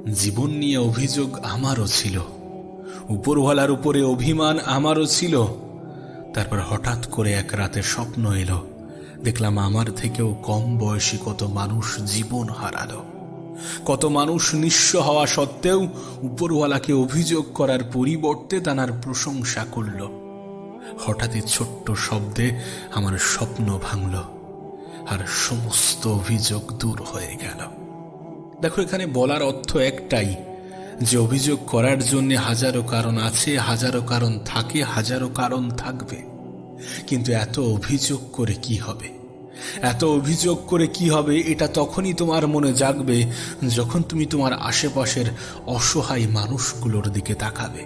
জীবন নিয়ে অভিযোগ আমারও ছিল, উপরওয়ালার উপরে অভিমান আমারও ছিল। তারপর হঠাৎ করে এক রাতে স্বপ্ন এলো, দেখলাম আমার থেকেও কম বয়সী কত মানুষ জীবন হারালো। কত মানুষ নিঃস্ব হওয়া সত্ত্বেও উপরওয়ালাকে অভিযোগ করার পরিবর্তে তার প্রশংসা করল। হঠাৎই ছোট্ট শব্দে আমার স্বপ্ন ভাঙল, আর সমস্ত অভিযোগ দূর হয়ে গেল। দেখো, এখানে বলার অর্থ একটাই, যে অভিযোগ করার জন্য হাজারো কারণ আছে, হাজারো কারণ থাকে, হাজারো কারণ থাকবে। কিন্তু এত অভিযোগ করে কি হবে? এত অভিযোগ করে কি হবে? এটা তখনই তোমার মনে জাগবে যখন তুমি তোমার আশেপাশের অসহায় মানুষগুলোর দিকে তাকাবে,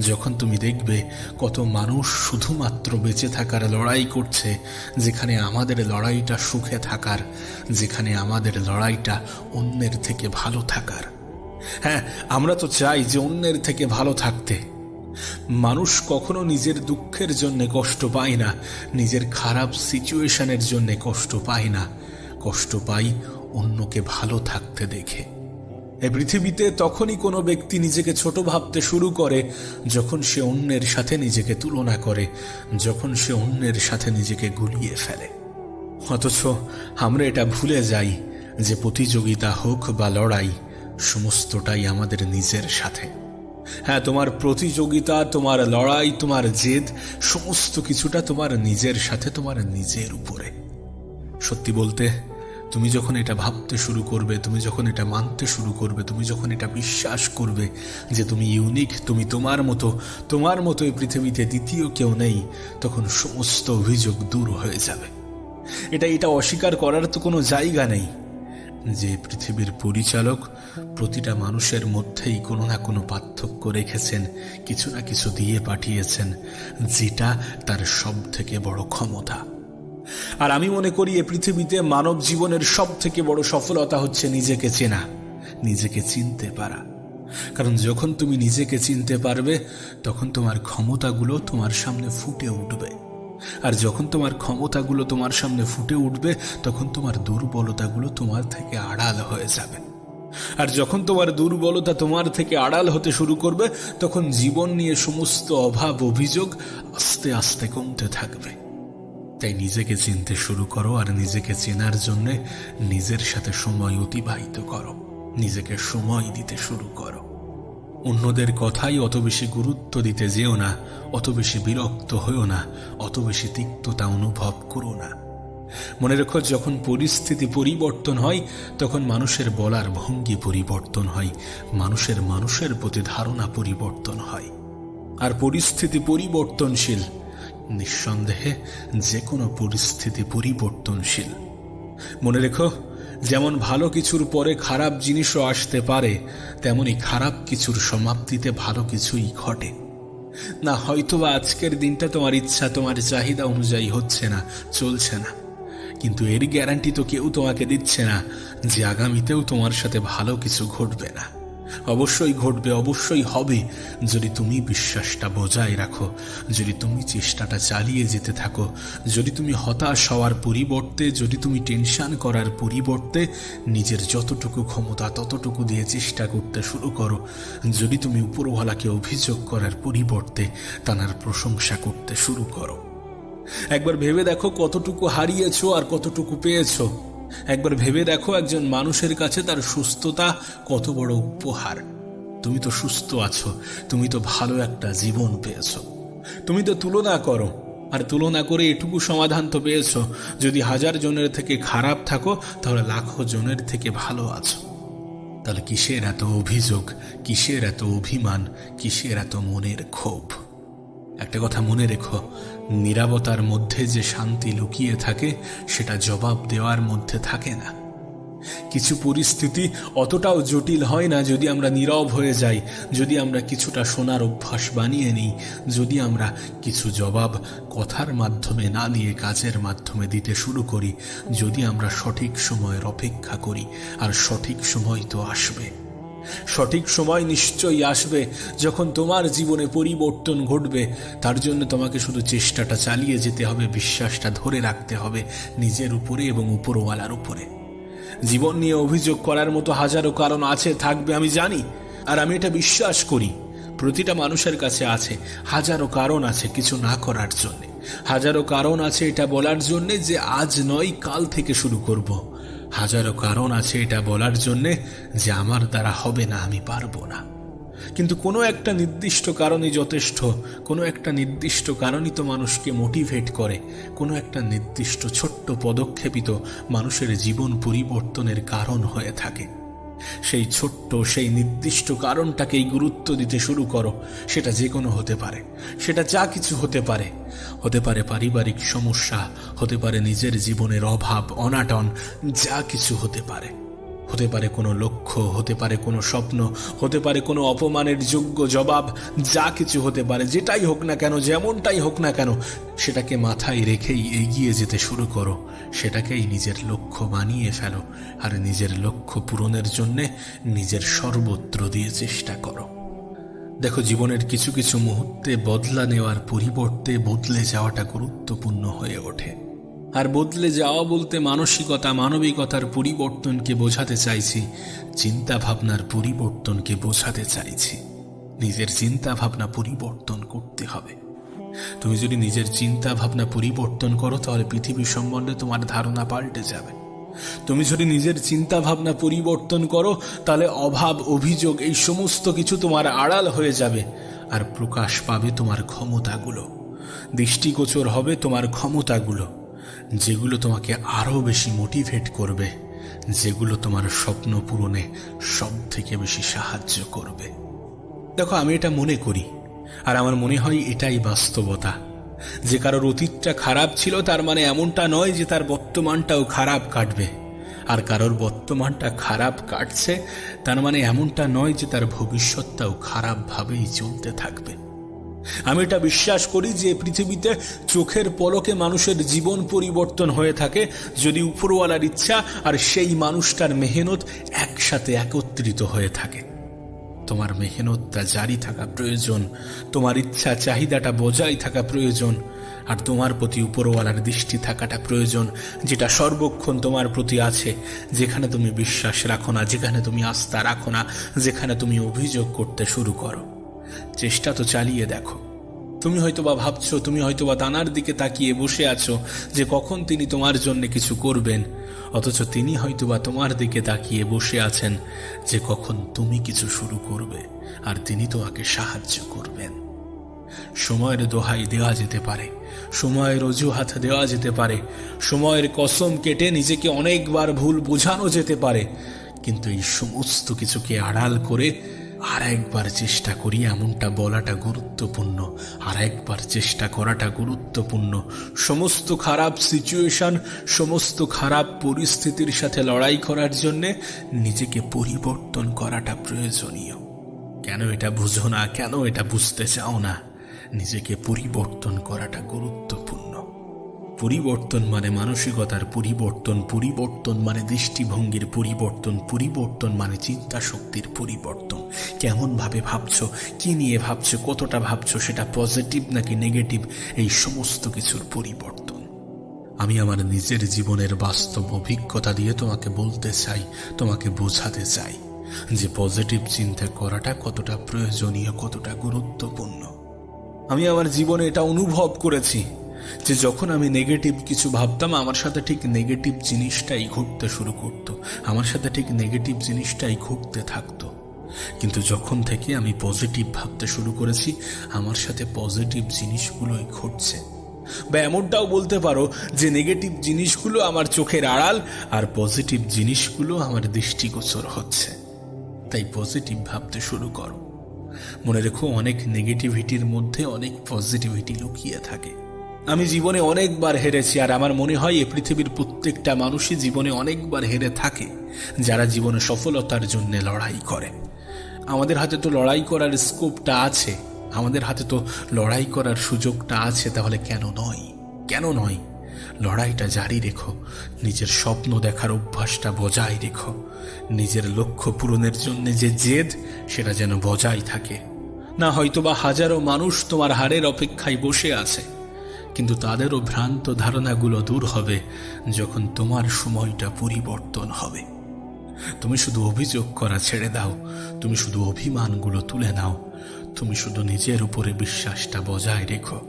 যখন তুমি দেখবে কত মানুষ শুধুমাত্র বেঁচে থাকার লড়াই করছে, যেখানে আমাদের লড়াইটা সুখে থাকার, যেখানে আমাদের লড়াইটা অন্যের থেকে ভালো থাকার। হ্যাঁ, আমরা তো চাই যে অন্যের থেকে ভালো থাকতে। মানুষ কখনো নিজের দুঃখের জন্য কষ্ট পায় না, নিজের খারাপ সিচুয়েশনের জন্য কষ্ট পায় না, কষ্ট পাই অন্যকে ভালো থাকতে দেখে। এই পৃথিবীতে তখনই কোনো ব্যক্তি নিজেকে ছোট ভাবতে শুরু করে যখন সে অন্যের সাথে নিজেকে তুলনা করে, যখন সে অন্যের সাথে নিজেকে গুলিয়ে ফেলে। অথচ আমরা এটা ভুলে যাই যে প্রতিযোগিতা হোক বা লড়াই, সমস্তটাই আমাদের নিজের সাথে। হ্যাঁ, তোমার প্রতিযোগিতা, তোমার লড়াই, তোমার জেদ, সমস্ত কিছুটা তোমার নিজের সাথে, তোমার নিজের উপরে। সত্যি বলতে, তুমি যখন এটা ভাবতে শুরু করবে, তুমি যখন এটা মানতে শুরু করবে, তুমি যখন এটা বিশ্বাস করবে যে তুমি ইউনিক, তুমি তোমার মতো এই পৃথিবীতে দ্বিতীয় কেউ নেই, তখন সমস্ত অভিযোগ দূর হয়ে যাবে। এটা অস্বীকার করার তো কোনো জায়গা নেই যে পৃথিবীর পরিচালক প্রতিটা মানুষের মধ্যেই কোনো না কোনো পার্থক্য রেখেছেন, কিছু না কিছু দিয়ে পাঠিয়েছেন, যেটা তার সব থেকে বড় ক্ষমতা। আর আমি মনে করি এই পৃথিবীতে মানব জীবনের সব থেকে বড় সফলতা হচ্ছে নিজেকে চেনা, নিজেকে চিনতে পারা। কারণ যখন তুমি নিজেকে চিনতে পারবে, তখন তোমার ক্ষমতাগুলো তোমার সামনে ফুটে উঠবে। আর যখন তোমার ক্ষমতাগুলো তোমার সামনে ফুটে উঠবে, তখন তোমার দুর্বলতাগুলো তোমার থেকে আড়াল হয়ে যাবে। আর যখন তোমার দুর্বলতা তোমার থেকে আড়াল হতে শুরু করবে, তখন জীবন নিয়ে সমস্ত অভাব, অভিযোগ আস্তে আস্তে কমতে থাকবে। তাই নিজেকে চিনতে শুরু করো, আর নিজেকে চেনার জন্য নিজের সাথে সময় অতিবাহিত করো, নিজেকে সময় দিতে শুরু করো। অন্যদের কথাই অত বেশি গুরুত্ব দিতে যেও না, অত বেশি বিরক্ত হইও না, অত বেশি তিক্ততা অনুভব করো না। মনে রেখো, যখন পরিস্থিতি পরিবর্তন হয়, তখন মানুষের বলার ভঙ্গি পরিবর্তন হয়, মানুষের প্রতি ধারণা পরিবর্তন হয়। আর পরিস্থিতি পরিবর্তনশীল, নিঃসন্দেহে যে কোনো পরিস্থিতি পরিবর্তনশীল। মনে রেখো, যেমন ভালো কিছুর পরে খারাপ জিনিসও আসতে পারে, তেমনি খারাপ কিছুর সমাপ্তিতে ভালো কিছুই ঘটে। না, হয়তোবা আজকের দিনটা তোমার ইচ্ছা, তোমার চাহিদা অনুযায়ী হচ্ছে না, চলছে না, কিন্তু এর গ্যারান্টি তো কেউ তোমাকে দিচ্ছে না যে আগামীতেও তোমার সাথে ভালো কিছু ঘটবে না। অবশ্যই ঘটবে, অবশ্যই হবে, যদি তুমি বিশ্বাসটা বজায় রাখো, যদি তুমি চেষ্টাটা চালিয়ে যেতে থাকো, যদি তুমি হতাশ হওয়ার পরিবর্তে, যদি তুমি টেনশন করার পরিবর্তে নিজের যতটুকু ক্ষমতা ততটুকু দিয়ে চেষ্টা করতে শুরু করো, যদি তুমি উপরওয়ালাকে অভিযোগ করার পরিবর্তে তার প্রশংসা করতে শুরু করো। একবার ভেবে দেখো কতটুকু হারিয়েছো আর কতটুকু পেয়েছো। একবার ভেবে দেখো একজন মানুষের কাছে তার সুস্থতা কত বড় উপহার। তুমি তো সুস্থ আছো, তুমি তো ভালো একটা জীবন পেয়েছো। তুমি তো তুলনা করো, আর তুলনা করে এটুকু সমাধান তো পেয়েছো, যদি 1000 জনের থেকে খারাপ থাকো, তাহলে লাখো জনের থেকে ভালো আছো। তাহলে কিসের এত অভিযোগ, কিসের এত অভিমান, কিসের এত মনের ক্ষোভ? একটা কথা মনে রেখো, নীরবতার মধ্যে যে শান্তি লুকিয়ে থাকে, সেটা জবাব দেওয়ার মধ্যে থাকে না। কিছু পরিস্থিতি অতটাও জটিল হয় না যদি আমরা নীরব হয়ে যাই, যদি আমরা কিছুটা শোনার অভ্যাস বানিয়ে নিই, যদি আমরা কিছু জবাব কথার মাধ্যমে না দিয়ে কাজের মাধ্যমে দিতে শুরু করি, যদি আমরা সঠিক সময়ের অপেক্ষা করি। আর সঠিক সময় তো আসবে, সঠিক সময় নিশ্চয়ই আসবে যখন তোমার জীবনে পরিবর্তন ঘটবে। তার জন্য তোমাকে শুধু চেষ্টাটা চালিয়ে যেতে হবে, বিশ্বাসটা ধরে রাখতে হবে নিজের উপরে এবং উপরওয়ালার উপরে। জীবন নিয়ে অভিযোগ করার মতো হাজারো কারণ আছে, থাকবে, আমি জানি। আর আমি এটা বিশ্বাস করি, প্রতিটা মানুষের কাছে আছে হাজারো কারণ আছে কিছু না করার জন্যে। হাজারো কারণ আছে এটা বলার জন্যে যে আজ নয় কাল থেকে শুরু করব। হাজারো কারণ আছে এটা বলার জন্যে যে আমার দ্বারা হবে না, আমি পারবো না। কিন্তু কোনো একটা নির্দিষ্ট কারণই যথেষ্ট। কোনো একটা নির্দিষ্ট কারণই তো মানুষকে মোটিভেট করে। কোনো একটা নির্দিষ্ট ছোট্ট পদক্ষেপই তো মানুষের জীবন পরিবর্তনের কারণ হয়ে থাকে। সেই ছোট্ট, সেই নির্দিষ্ট কারণটাকেই গুরুত্ব দিতে শুরু করো। সেটা যে কোনো হতে পারে, সেটা যা কিছু হতে পারে। হতে পারে পারিবারিক সমস্যা, হতে পারে নিজের জীবনের অভাব অনাটন, যা কিছু হতে পারে। হতে পারে কোনো লক্ষ্য, হতে পারে কোনো স্বপ্ন, হতে পারে কোনো অপমানের যোগ্য জবাব, যা কিছু হতে পারে। যেটাই হোক না কেন, যেমনটাই হোক না কেন, সেটাকে মাথায় রেখেই এগিয়ে যেতে শুরু করো। সেটাকেই নিজের লক্ষ্য বানিয়ে ফেলো, আর নিজের লক্ষ্য পূরণের জন্যে নিজের সর্বত্র দিয়ে চেষ্টা করো। দেখো, জীবনের কিছু কিছু মুহূর্তে বদলা নেওয়ার পরিবর্তে বদলে যাওয়াটা গুরুত্বপূর্ণ হয়ে ওঠে। আর বদলে যাওয়া বলতে মানসিকতা, মানবিকতার পরিবর্তনকে বোঝাতে চাইছি, চিন্তা ভাবনার পরিবর্তনকে বোঝাতে চাইছি। নিজের চিন্তা ভাবনা পরিবর্তন করতে হবে। তুমি যদি নিজের চিন্তা ভাবনা পরিবর্তন করো তাহলে পৃথিবী সম্বন্ধে তোমার ধারণা পাল্টে যাবে। তুমি যদি নিজের চিন্তা ভাবনা পরিবর্তন করো তাহলে অভাব, অভিযোগ, এই সমস্ত কিছু তোমার আড়াল হয়ে যাবে। আর প্রকাশ পাবে তোমার ক্ষমতাগুলো, দৃষ্টিগোচর হবে তোমার ক্ষমতাগুলো, যেগুলো তোমাকে আরো বেশি মোটিভেট করবে, যেগুলো তোমার স্বপ্ন পূরণে সব থেকে বেশি সাহায্য করবে। দেখো, আমি এটা মনে করি, আর আমার মনে হয় এটাই বাস্তবতা। যে কারোর অতীতটা খারাপ ছিল তার মানে এমনটা নয় যে তার বর্তমানটাও খারাপ কাটবে। আর কারোর বর্তমানটা খারাপ কাটছে তার মানে এমনটা নয় যে তার ভবিষ্যৎটাও খারাপভাবেই চলতে থাকবে। আমি এটা বিশ্বাস করি যে পৃথিবীতে চোখের পলকে মানুষের জীবন পরিবর্তন হয়ে থাকে যদি উপরওয়ালার ইচ্ছা আর সেই মানুষটার মেহনত একসাথে একত্রিত হয়ে থাকে। তোমার মেহনতটা জারি থাকা প্রয়োজন, তোমার ইচ্ছা চাহিদাটা বজায় থাকা প্রয়োজন, আর তোমার প্রতি উপরওয়ালার দৃষ্টি থাকাটা প্রয়োজন, যেটা সর্বক্ষণ তোমার প্রতি আছে। যেখানে তুমি বিশ্বাস রাখো না, যেখানে তুমি আস্থা রাখো না, যেখানে তুমি অভিযোগ করতে শুরু করো, চেষ্টা তো চালিয়ে দেখো। তুমি হয়তোবা ভাবছো, তুমি হয়তোবা তানার দিকে তাকিয়ে বসে আছো যে কখন তিনি তোমার জন্য কিছু করবেন, অথচ তিনি হয়তোবা তোমার দিকে তাকিয়ে বসে আছেন যে কখন তুমি কিছু শুরু করবে, আর তিনি তোমাকে সাহায্য করবেন। সময়ের দোহাই দেওয়া যেতে পারে, সময়ের অজুহাত দেওয়া যেতে পারে, সময়ের কসম কেটে নিজেকে অনেকবার ভুল বোঝানো যেতে পারে, কিন্তু এই সমস্ত কিছুকে আড়াল করে আর একবার চেষ্টা করি এমনটা বলাটা গুরুত্বপূর্ণ, আর একবার চেষ্টা করাটা গুরুত্বপূর্ণ। সমস্ত খারাপ সিচুয়েশন, সমস্ত খারাপ পরিস্থিতির সাথে লড়াই করার জন্যে নিজেকে পরিবর্তন করাটা প্রয়োজনীয়। কেন এটা বুঝো না? কেন এটা বুঝতে চাও না? নিজেকে পরিবর্তন করাটা গুরুত্বপূর্ণ। পরিবর্তন মানে মানসিকতার পরিবর্তন, পরিবর্তন মানে দৃষ্টিভঙ্গির পরিবর্তন, পরিবর্তন মানে চিন্তা শক্তির পরিবর্তন। কেমন ভাবে ভাবছো, কি নিয়ে ভাবছো, কতটা ভাবছো, সেটা পজিটিভ নাকি নেগেটিভ, এই সমস্ত কিছুর পরিবর্তন। আমি আমার নিজের জীবনের বাস্তব অভিজ্ঞতা দিয়ে তোমাকে বলতে চাই, তোমাকে বোঝাতে চাই যে পজিটিভ চিন্তা করাটা কতটা প্রয়োজনীয়, কতটা গুরুত্বপূর্ণ। আমি আমার জীবনে এটা অনুভব করেছি যে যখন আমি নেগেটিভ কিছু ভাবতাম আমার সাথে ঠিক নেগেটিভ জিনিসটাই ঘটতে শুরু করত, আমার সাথে ঠিক নেগেটিভ জিনিসটাই ঘটতে থাকতো। কিন্তু যখন থেকে আমি পজিটিভ ভাবতে শুরু করেছি আমার সাথে পজিটিভ জিনিসগুলোই ঘটছে। বা এমনটাও বলতে পারো যে নেগেটিভ জিনিসগুলো আমার চোখের আড়াল আর পজিটিভ জিনিসগুলো আমার দৃষ্টিগোচর হচ্ছে। তাই পজিটিভ ভাবতে শুরু করো। মনে রেখো, অনেক নেগেটিভিটির মধ্যে অনেক পজিটিভিটি লুকিয়ে থাকে। আমি জীবনে অনেকবার হেরেছি, আর আমার মনে হয় এই পৃথিবীর প্রত্যেকটা মানুষই জীবনে অনেকবার হেরে থাকে যারা জীবনে সফলতার জন্য লড়াই করে। আমাদের হাতে তো লড়াই করার স্কোপটা আছে, আমাদের হাতে তো লড়াই করার সুযোগটা আছে, তাহলে কেন নয়? কেন নয়? লড়াইটা জারি রেখো, নিজের স্বপ্ন দেখার অভ্যাসটা বজায় রেখো, নিজের লক্ষ্য পূরণের জন্য যে জেদ সেটা যেন বজায় থাকে। না হয়তোবা হাজারো মানুষ তোমার হারের অপেক্ষায় বসে আছে, কিন্তু তাদেরও ভ্রান্ত ধারণাগুলো দূর হবে যখন তোমার সময়টা পরিবর্তন হবে। তুমি শুধু অভিযোগ করা ছেড়ে দাও, তুমি শুধু অভিমানগুলো তুলে নাও, তুমি শুধু নিজের উপরে বিশ্বাসটা বজায় রেখো,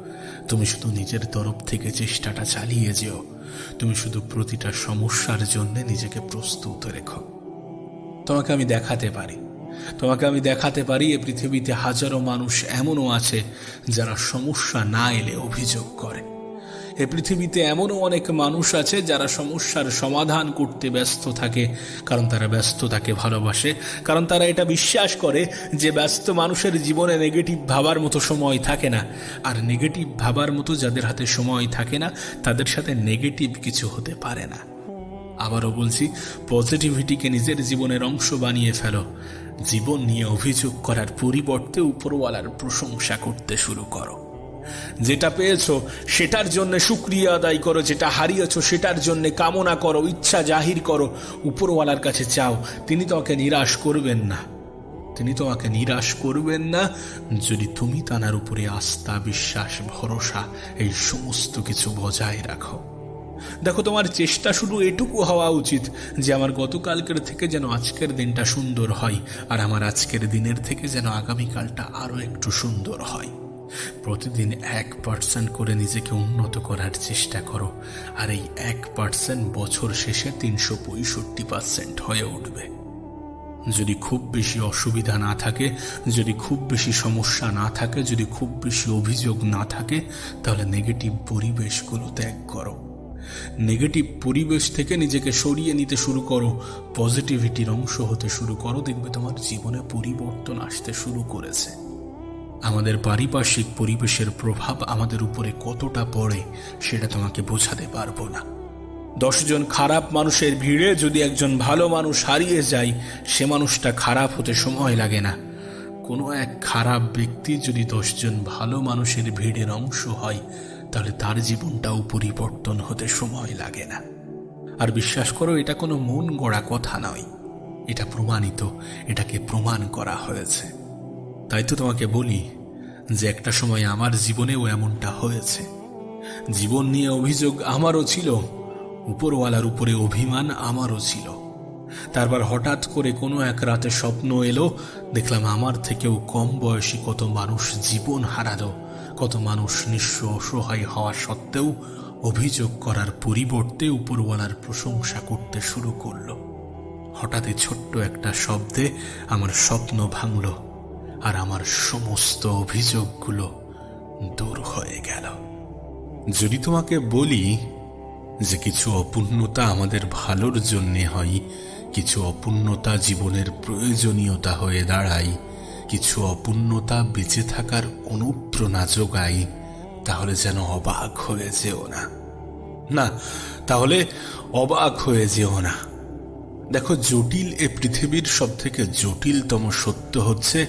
তুমি শুধু নিজের তরফ থেকে চেষ্টাটা চালিয়ে যেও, তুমি শুধু প্রতিটা সমস্যার জন্য নিজেকে প্রস্তুত রেখো। তোমাকে আমি দেখাতে পারি এ পৃথিবীতে হাজারো মানুষ এমনও আছে যারা সমস্যা না এলে অভিযোগ করে। এ পৃথিবীতে এমনও অনেক মানুষ আছে যারা সমস্যার সমাধান করতে ব্যস্ত থাকে, কারণ তারা ব্যস্ততাকে ভালোবাসে, কারণ তারা এটা বিশ্বাস করে যে ব্যস্ত মানুষের জীবনে নেগেটিভ ভাবার মতো সময় থাকে না, আর নেগেটিভ ভাবার মতো যাদের হাতে সময় থাকে না তাদের সাথে নেগেটিভ কিছু হতে পারে না। আবারও বলছি, পজিটিভিটিকে নিজের জীবনের অংশ বানিয়ে ফেলো। জীবন নিয়ে অভিযোগ করার পরিবর্তে উপরওয়ালার প্রশংসা করতে শুরু করো। যেটা পেয়েছো সেটার জন্য শুকরিয়া আদায় করো, যেটা হারিয়েছো সেটার জন্য কামনা করো, ইচ্ছা জাহির করো, উপরওয়ালার কাছে চাও। তিনি তোমাকে নিরাশ করবেন না যদি তুমি তার উপরে আস্থা, বিশ্বাস, ভরসা এই সমস্ত কিছু বজায় রাখো। দেখো, তোমার চেষ্টা শুধু এটুকু হওয়া উচিত যে আমার গতকালকের থেকে যেন আজকের দিনটা সুন্দর হয়, আর আমার আজকের দিনের থেকে যেন আগামীকালটা আরো একটু সুন্দর হয়। প্রতিদিন 1% করে নিজেকে উন্নত করার চেষ্টা করো, আর এই 1% বছর শেষে 365% হয়ে উঠবে। যদি খুব বেশি অসুবিধা না থাকে, যদি খুব বেশি সমস্যা না থাকে, যদি খুব বেশি অভিযোগ না থাকে, তাহলে নেগেটিভ পরিবেশগুলো ত্যাগ করো। নেগেটিভ পরিবেশ থেকে নিজেকে সরিয়ে নিতে শুরু করো, পজিটিভিটির অংশ হতে শুরু করো। দেখবে তোমার জীবনে পরিবর্তন আসতে শুরু করেছে। আমাদের পারিপার্শ্বিক পরিবেশের প্রভাব আমাদের উপরে কতটা পড়ে সেটা তোমাকে বোঝাতে পারবো না। 10 জন খারাপ মানুষের ভিড়ে যদি একজন ভালো মানুষ হারিয়ে যায়, সে মানুষটা খারাপ হতে সময় লাগে না। কোনো এক খারাপ ব্যক্তি যদি 10 জন ভালো মানুষের ভিড়ের অংশ হয়, তাহলে তার জীবনটাও পরিবর্তন হতে সময় লাগে না। আর বিশ্বাস করো, এটা কোনো মন গড়া কথা নয়, এটা প্রমাণিত, এটাকে প্রমাণ করা হয়েছে। তাই তো তোমাকে বলি যে একটা সময় আমার জীবনেও এমনটা হয়েছে। জীবন নিয়ে অভিযোগ আমারও ছিল, উপরওয়ালার উপরে অভিমান আমারও ছিল। তারপর হঠাৎ করে কোনো এক রাতে স্বপ্ন এলো, দেখলাম আমার থেকেও কম বয়সী কত মানুষ জীবন হারালো, কত মানুষ নিঃস্ব অসহায় হওয়া সত্ত্বেও অভিযোগ করার পরিবর্তে উপরওয়ালার প্রশংসা করতে শুরু করলো। হঠাৎই ছোট্ট একটা শব্দে আমার স্বপ্ন ভাঙল, আর আমার সমস্ত অভিযোগগুলো দূর হয়ে গেল। যদি তোমাকে বলি যে কিছু অপূর্ণতা আমাদের ভালোর জন্যে হয়, কিছু অপূর্ণতা জীবনের প্রয়োজনীয়তা হয়ে দাঁড়ায়, কিছু অপূর্ণতা বেঁচে থাকার অনুপ্রেরণা যোগায়, তাহলে যেন অবাক হয়ে যেও না, তাহলে অবাক হয়ে যেও না। দেখো, জটিল এ পৃথিবীর সব থেকে জটিলতম সত্য হচ্ছে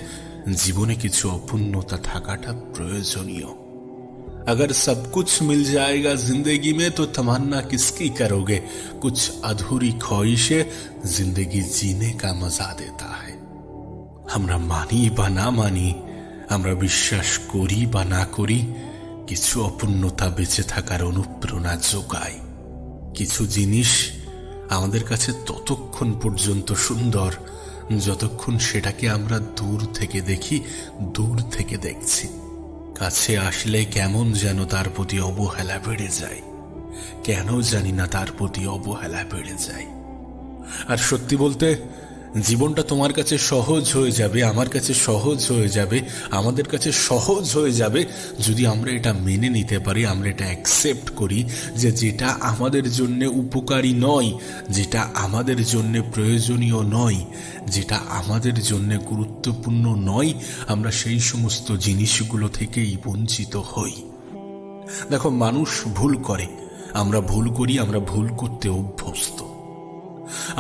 জীবনে কিছু অপূর্ণতা থাকাটা প্রয়োজনীয়। अगर सब कुछ मिल जाएगा जिंदगी में तो तमन्ना किसकी करोगे, कुछ अधूरी ख्वाहिशें जिंदगी जीने का मजा देता है। আমরা মানি বা না মানি, আমরা বিশ্বাস করি বা না করি, কিছু অপূর্ণতা বেঁচে থাকার অনুপ্রেরণা যোগায়। কিছু জিনিস আমাদের কাছে ততক্ষণ পর্যন্ত সুন্দর যতক্ষণ সেটাকে আমরা দূর থেকে দেখি, দূর থেকে দেখছি। কাছে আসলে কেমন যেন তার প্রতি অবহেলা বেড়ে যায়, কেন জানি না তার প্রতি অবহেলা বেড়ে যায়। আর সত্যি বলতে, জীবনটা তোমার কাছে সহজ হয়ে যাবে, আমার কাছে সহজ হয়ে যাবে, আমাদের কাছে সহজ হয়ে যাবে যদি আমরা এটা মেনে নিতে পারি, আমরা এটা অ্যাকসেপ্ট করি যে যেটা আমাদের জন্য উপকারী নয়, যেটা আমাদের জন্য প্রয়োজনীয় নয়, যেটা আমাদের জন্য গুরুত্বপূর্ণ নয়, আমরা সেই সমস্ত জিনিসগুলো থেকেই বঞ্চিত হই। দেখো, মানুষ ভুল করে, আমরা ভুল করি, আমরা ভুল করতে অভ্যস্ত।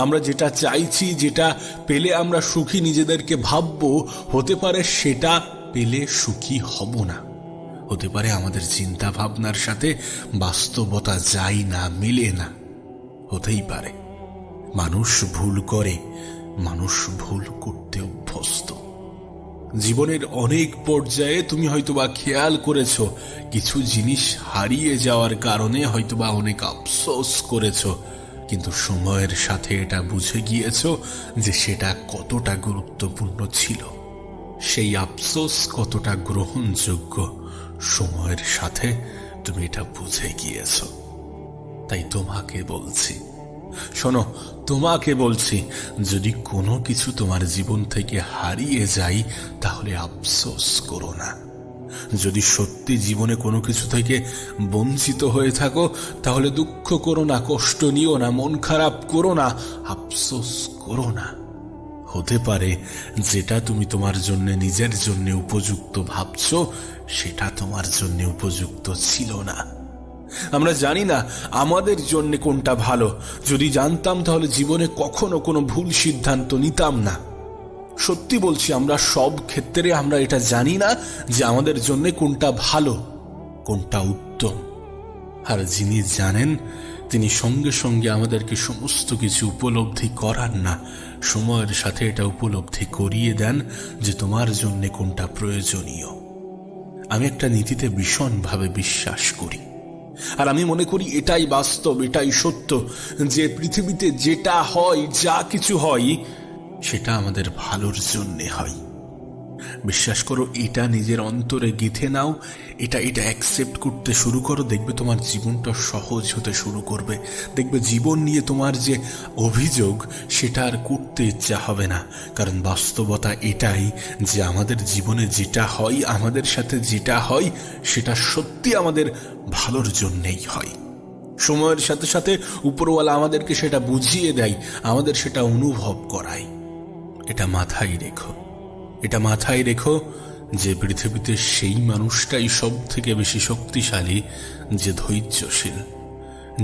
আমরা যেটা চাইছি, যেটা পেলে আমরা সুখী নিজেদেরকে ভাববো, হতে পারে সেটা পেলে সুখী হব না। হতে পারে আমাদের চিন্তা ভাবনার সাথে বাস্তবতা যায় না, মিলে না, হতেই পারে। মানুষ ভুল করে, মানুষ ভুল করতে অভ্যস্ত। জীবনের অনেক পর্যায়ে তুমি হয়তোবা খেয়াল করেছো কিছু জিনিস হারিয়ে যাওয়ার কারণে হয়তোবা অনেক আফসোস করেছো, কিন্তু সময়ের সাথে এটা বুঝে গিয়েছো যে সেটা কতটা গুরুত্বপূর্ণ ছিল, সেই আফসোস কতটা গ্রহণযোগ্য। সময়ের সাথে তুমি এটা বুঝে গিয়েছো। তাই তোমাকে বলছি, শোনো, তোমাকে বলছি, যদি কোনো কিছু তোমার জীবন থেকে হারিয়ে যায় তাহলে আফসোস করো না। যদি সত্যি জীবনে কোনো কিছু থেকে বঞ্চিত হয়ে থাকো তাহলে দুঃখ করো না, কষ্ট নিও না, মন খারাপ করো না, আফসোস করো না। হতে পারে যেটা তুমি তোমার জন্য নিজের জন্য উপযুক্ত ভাবছো সেটা তোমার জন্য উপযুক্ত ছিল না। আমরা জানি না আমাদের জন্য কোনটা ভালো। যদি জানতাম তাহলে জীবনে কখনো কোনো ভুল সিদ্ধান্ত নিতাম না। সত্যি বলছি, আমরা সব ক্ষেত্রে আমরা এটা জানি না যে আমাদের জন্য কোনটা ভালো, কোনটা উত্তম। আর যিনি জানেন তিনি সঙ্গে সঙ্গে আমাদেরকে সমস্ত কিছু উপলব্ধি করান না, সময়ের সাথে এটা উপলব্ধি করিয়ে দেন যে তোমার জন্য কোনটা প্রয়োজনীয়। আমি একটা নীতিতে ভীষণভাবে বিশ্বাস করি, আর আমি মনে করি এটাই বাস্তব, এটাই সত্য, যে পৃথিবীতে যেটা হয়, যা কিছু হয়, সেটা আমাদের ভালোর জন্যে হয়। বিশ্বাস করো, এটা নিজের অন্তরে গেঁথে নাও, এটা অ্যাকসেপ্ট করতে শুরু করো, দেখবে তোমার জীবনটা সহজ হতে শুরু করবে। দেখবে জীবন নিয়ে তোমার যে অভিযোগ সেটা আর করতে ইচ্ছা হবে না, কারণ বাস্তবতা এটাই যে আমাদের জীবনে যেটা হয়, আমাদের সাথে যেটা হয়, সেটা সত্যি আমাদের ভালোর জন্যেই হয়। সময়ের সাথে সাথে উপরওয়ালা আমাদেরকে সেটা বুঝিয়ে দেয়, আমাদের সেটা অনুভব করায়। এটা মাথায় রেখো, এটা মাথায় রেখো যে পৃথিবীতে সেই মানুষটাই সব থেকে বেশি শক্তিশালী যে ধৈর্যশীল,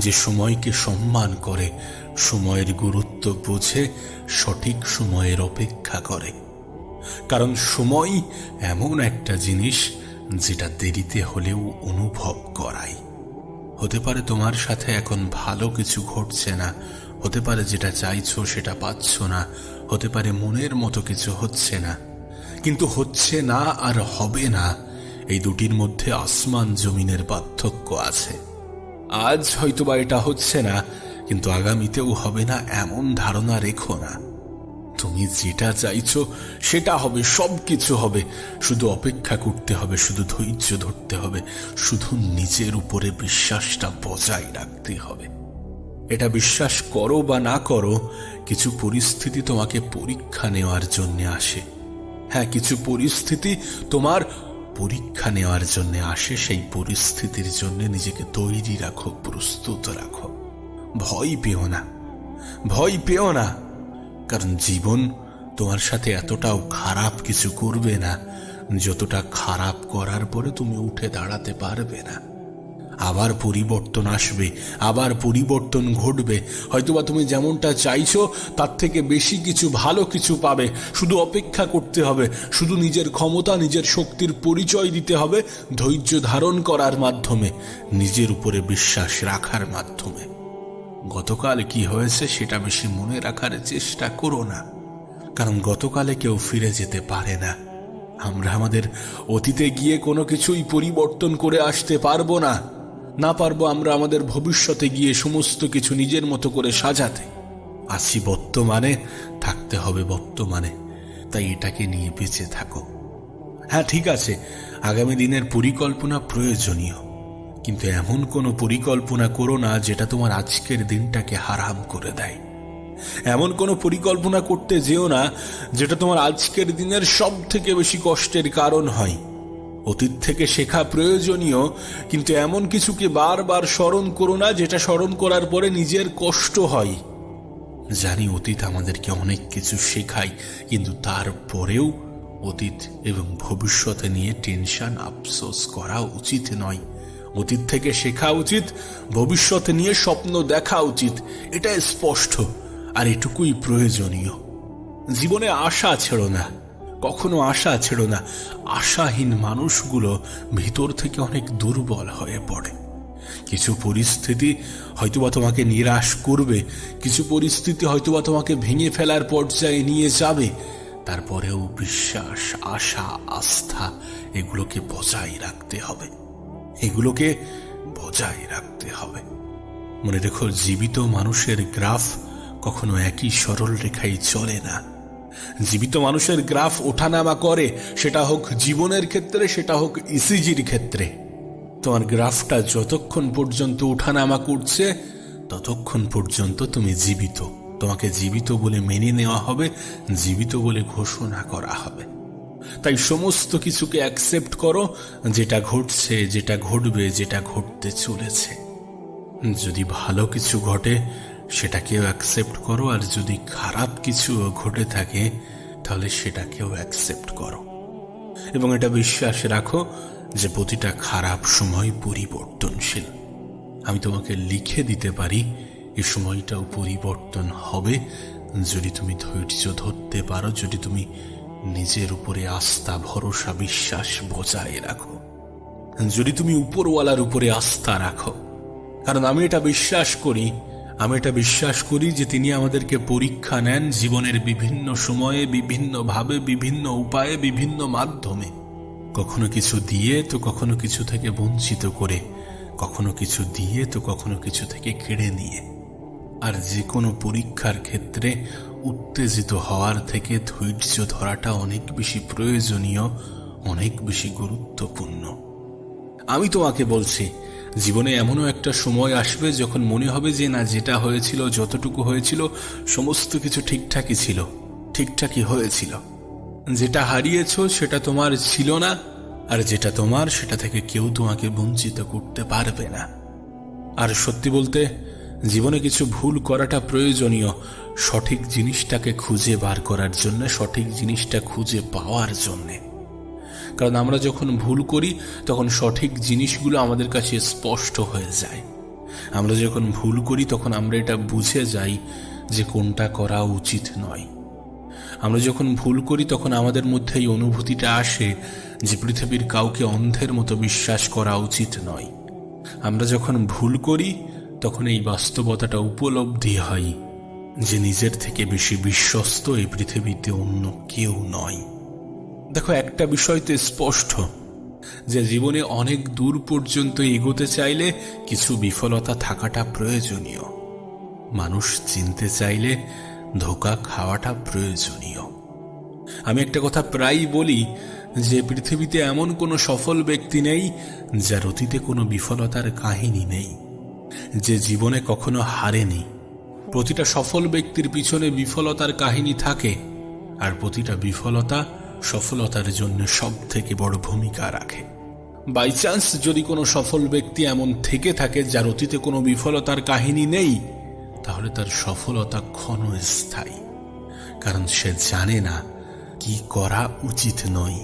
যে সময়কে সম্মান করে, সময়ের গুরুত্ব বোঝে, সঠিক সময়ের অপেক্ষা করে। কারণ সময় এমন একটা জিনিস যেটা দেরিতে হলেও অনুভব করায়। হতে পারে তোমার সাথে এখন ভালো কিছু ঘটছে না, হতে পারে যেটা চাইছো সেটা পাচ্ছ না, হতে পারে মনের মতো কিছু হচ্ছে না, কিন্তু হচ্ছে না আর হবে না, এই দুটির মধ্যে আসমান জমিনের পার্থক্য আছে। আজ হয়তোবা এটা হচ্ছে না, কিন্তু আগামীতেও হবে না এমন ধারণা রেখো না। তুমি যেটা চাইছো সেটা হবে, সবকিছু হবে। শুধু অপেক্ষা করতে হবে, শুধু ধৈর্য ধরতে হবে, শুধু নিজের উপরে বিশ্বাসটা বজায় রাখতে হবে। এটা বিশ্বাস করো বা না করো, কিছু পরিস্থিতি তোমাকে পরীক্ষা নেওয়ার জন্য আসে। হ্যাঁ, কিছু পরিস্থিতি তোমার পরীক্ষা নেওয়ার জন্য আসে। সেই পরিস্থিতির জন্য নিজেকে তৈরি রাখো, প্রস্তুত রাখো। ভয় পেও না, ভয় পেও না, কারণ জীবন তোমার সাথে এতটাও খারাপ কিছু করবে না যতটা খারাপ করার পরে তুমি উঠে দাঁড়াতে পারবে না। আবার পরিবর্তন আসবে, আবার পরিবর্তন ঘটবে। হয়তোবা তুমি যেমনটা চাইছো তার থেকে বেশি কিছু, ভালো কিছু পাবে। শুধু অপেক্ষা করতে হবে, শুধু নিজের ক্ষমতা, নিজের শক্তির পরিচয় দিতে হবে, ধৈর্য ধারণ করার মাধ্যমে, নিজের উপরে বিশ্বাস রাখার মাধ্যমে। গতকাল কি হয়েছে সেটা বেশি মনে রাখার চেষ্টা করো না, কারণ গতকালে কেউ ফিরে যেতে পারে না। আমরা আমাদের অতীতে গিয়ে কোনো কিছুই পরিবর্তন করে আসতে পারবো না, না পারবো আমরা আমাদের ভবিষ্যতে গিয়ে সমস্ত কিছু নিজের মতো করে সাজাতে। আছি বর্তমানে, থাকতে হবে বর্তমানে, তাই এটাকে নিয়ে বেঁচে থাকো। হ্যাঁ, ঠিক আছে, আগামী দিনের পরিকল্পনা প্রয়োজনীয়, কিন্তু এমন কোনো পরিকল্পনা করো না যেটা তোমার আজকের দিনটাকে হারাম করে দেয়। এমন কোনো পরিকল্পনা করতে যেও না যেটা তোমার আজকের দিনের সব থেকে বেশি কষ্টের কারণ হয়। অতীত থেকে শেখা প্রয়োজনীয়, কিন্তু এমন কিছুকে বারবার স্মরণ করো না যেটা স্মরণ করার পরে নিজের কষ্ট হয়। জানি অতীত আমাদেরকে অনেক কিছু শেখায়, কিন্তু তারপরেও অতীত এবং ভবিষ্যতে নিয়ে টেনশন, আফসোস করা উচিত নয়। অতীত থেকে শেখা উচিত, ভবিষ্যতে নিয়ে স্বপ্ন দেখা উচিত, এটা স্পষ্ট। আর এটুকুই প্রয়োজনীয়। জীবনে আশা ছেড়ো না, কখনো আশা ছেড়ো না। আশাহীন মানুষগুলো ভিতর থেকে অনেক দুর্বল হয়ে পড়ে। কিছু পরিস্থিতি হয়তোবা তোমাকে নিরাশ করবে, কিছু পরিস্থিতি হয়তোবা তোমাকে ভেঙে ফেলার পর্যায়ে নিয়ে যাবে, তারপরেও বিশ্বাস, আশা, আস্থা এগুলোকে বজায় রাখতে হবে, এগুলোকে বজায় রাখতে হবে। মনে রেখো, জীবিত মানুষের গ্রাফ কখনো একই সরল রেখায় চলে না। জীবিত মানুষের গ্রাফ ওঠানামা করে, সেটা হোক জীবনের ক্ষেত্রে, সেটা হোক ইসিজির ক্ষেত্রে। তোমার গ্রাফটা যতক্ষণ পর্যন্ত ওঠানামা করছে ততক্ষণ পর্যন্ত তুমি জীবিত। তোমাকে জীবিত বলে মেনে নেওয়া হবে, জীবিত বলে ঘোষণা করা হবে। তাই সমস্ত কিছুকে অ্যাকসেপ্ট করো, যেটা ঘটছে, যেটা ঘটবে, যেটা ঘটতে চলেছে। যদি ভালো কিছু ঘটে সেটাকেও অ্যাকসেপ্ট করো, আর যদি খারাপ কিছু ঘটে থাকে তাহলে সেটাকেও অ্যাকসেপ্ট করো। এবং এটা বিশ্বাস রাখো যে প্রতিটা খারাপ সময় পরিবর্তনশীল। আমি তোমাকে লিখে দিতে পারি এই সময়টাও পরিবর্তন হবে, যদি তুমি ধৈর্য ধরতে পারো, যদি তুমি নিজের উপরে আস্থা, ভরসা, বিশ্বাস বজায় রাখো, যদি তুমি উপরওয়ালার উপরে আস্থা রাখো। কারণ আমি এটা বিশ্বাস করি যে তিনি আমাদেরকে পরীক্ষা নেন জীবনের বিভিন্ন সময়ে, বিভিন্নভাবে, বিভিন্ন উপায়ে, বিভিন্ন মাধ্যমে। কখনো কিছু দিয়ে তো কখনো কিছু থেকে বঞ্চিত করে, কখনো কিছু দিয়ে তো কখনো কিছু থেকে কেড়ে নিয়ে। আর যে কোনো পরীক্ষার ক্ষেত্রে উত্তেজিত হওয়ার থেকে ধৈর্য ধরাটা অনেক বেশি প্রয়োজনীয়, অনেক বেশি গুরুত্বপূর্ণ। আমি তোমাকে বলছি, জীবনে এমনও একটা সময় আসবে যখন মনে হবে যে না, যেটা হয়েছিল, যতটুকু হয়েছিল সমস্ত কিছু ঠিকঠাকই ছিল, ঠিকঠাকই হয়েছিল। যেটা হারিয়েছ সেটা তোমার ছিল না, আর যেটা তোমার সেটা থেকে কেউ তোমাকে বঞ্চিত করতে পারবে না। আর সত্যি বলতে, জীবনে কিছু ভুল করাটা প্রয়োজনীয় সঠিক জিনিসটাকে খুঁজে বার করার জন্য, সঠিক জিনিসটা খুঁজে পাওয়ার জন্যে। কারণ আমরা যখন ভুল করি তখন সঠিক জিনিসগুলো আমাদের কাছে স্পষ্ট হয়ে যায়। আমরা যখন ভুল করি তখন আমরা এটা বুঝে যাই যে কোনটা করা উচিত নয়। আমরা যখন ভুল করি তখন আমাদের মধ্যে এই অনুভূতিটা আসে যে পৃথিবীর কাউকে অন্ধের মতো বিশ্বাস করা উচিত নয়। আমরা যখন ভুল করি তখন এই বাস্তবতাটা উপলব্ধি হয় যে নিজের থেকে বেশি বিশ্বস্ত এই পৃথিবীতে অন্য কেউ নয়। দেখো, একটা বিষয় তো স্পষ্ট যে জীবনে অনেক দূর পর্যন্ত এগোতে চাইলে কিছু বিফলতা থাকাটা প্রয়োজনীয়। মানুষ চিনতে চাইলে ধোঁকা খাওয়াটা প্রয়োজনীয়। আমি একটা কথা প্রায়ই বলি যে পৃথিবীতে এমন কোনো সফল ব্যক্তি নেই যার অতীতে কোনো বিফলতার কাহিনী নেই, যে জীবনে কখনো হারেনি। প্রতিটা সফল ব্যক্তির পিছনে বিফলতার কাহিনী থাকে, আর প্রতিটা বিফলতা সফলতার জন্য সব থেকে বড় ভূমিকা রাখে। বাই চান্স যদি কোনো সফল ব্যক্তি এমন থেকে থাকে যার অতীতে কোনো বিফলতার কাহিনী নেই, তাহলে তার সফলতা ক্ষণস্থায়ী। কারণ সে জানে না কি করা উচিত নয়।